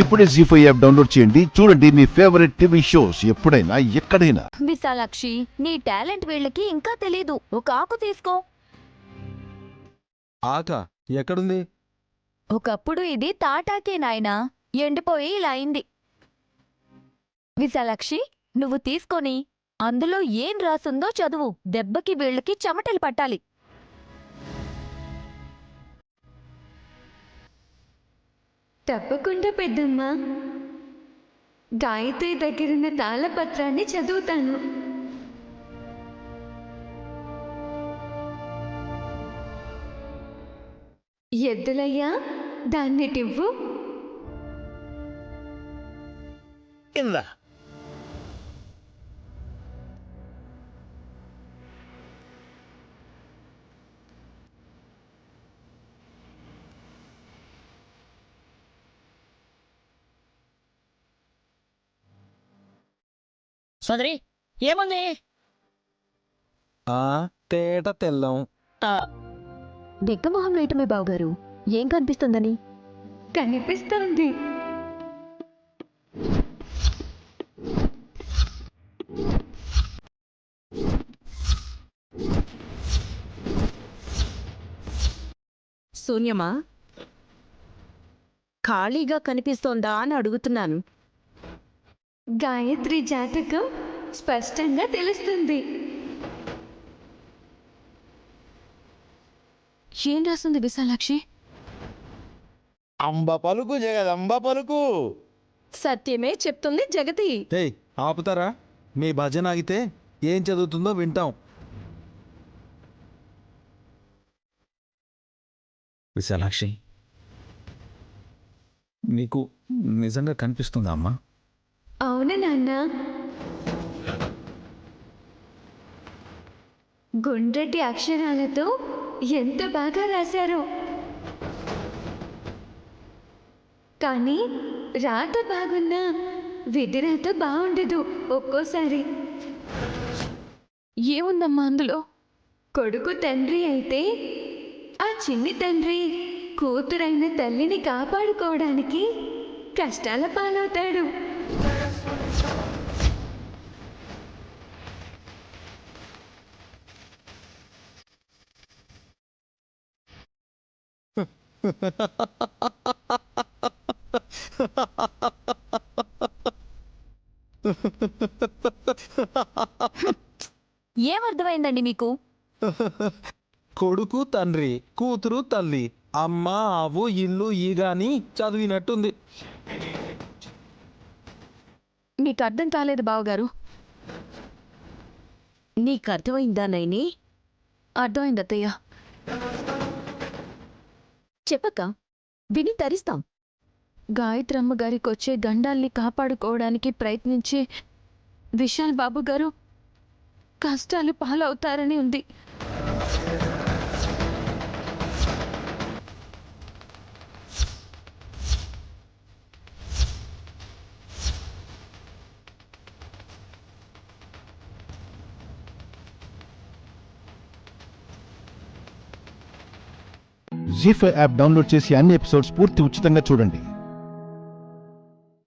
ఇప్పుడే జీ5 app download చేయండి. చూడండి మీ ఫేవరెట్ టీవీ షోస్ ఎప్పుడైనా ఎక్కడైనా. విశాలాక్షి, నీ టాలెంట్ వీళ్ళకి ఇంకా తెలీదు. ఒక ఆకు తీసుకో. ఆక ఎక్కడుంది? ఒకప్పుడు ఇది తాటాకే నాయనా, ఎండిపోయి ఇలా అయింది. విశాలాక్షి, నువ్వు తీసుకొని అందులో ఏం రాసుందో చదువు. దెబ్బకి వీళ్ళకి చెమటలు పట్టాలి. తప్పకుండా పెద్దమ్మ. గాయత్రి దగ్గరున్న తాళపత్రాన్ని చదువుతాను. ఎద్దులయ్యా, దాన్నిటివ్వు. కింద సోదరి ఏముంది? తేట తెల్లం. మొహం వేయటమే బావగారు. ఏం కనిపిస్తుందని? కనిపిస్తోంది. శూన్యమా? ఖాళీగా కనిపిస్తోందా అని అడుగుతున్నాను. గాయత్రి జాతకం స్పష్టంగా తెలుస్తుంది. ఏం రాస్తుంది విశాలాక్షి? అంబ పలుకు జగదంబ పలుకు. సత్యమే చెప్తుంది జగతి. ఏయ్, ఆపుతారా? మీ భజన ఆగితే ఏం చదువుతుందో వింటాం. విశాలాక్షి, నీకు నిజంగా కనిపిస్తుందా అమ్మా? అవును నాన్న. గుండ్రటి అక్షరాలతో ఎంత బాగా రాశారో. కానీ రాత బాగున్నా విధిరాత బాగుండదు ఒక్కోసారి. ఏముందమ్మా అందులో? కొడుకు తండ్రి అయితే ఆ చిన్ని తండ్రి కూతురైన తల్లిని కాపాడుకోవడానికి కష్టాల పాలవుతాడు. ఏమర్థమైందండి మీకు? కొడుకు తండ్రి, కూతురు తల్లి, అమ్మ ఆవు ఇల్లు ఈగాని చదివినట్టుంది. మీకు అర్థం కాలేదు బావగారు. నీకు అర్థమైందా నైని? అర్థమైంది అత్తయ్య. చెప్పక్క, విని తరిస్తాం. గాయత్రమ్మ గారికి వచ్చే గండాల్ని కాపాడుకోవడానికి ప్రయత్నించే విశాల్ బాబు గారు కష్టాలు పాలవుతారని ఉంది. జీ5 యాప్ డౌన్లోడ్ చేసి అన్ని ఎపిసోడ్స్ పూర్తి ఉచితంగా చూడండి.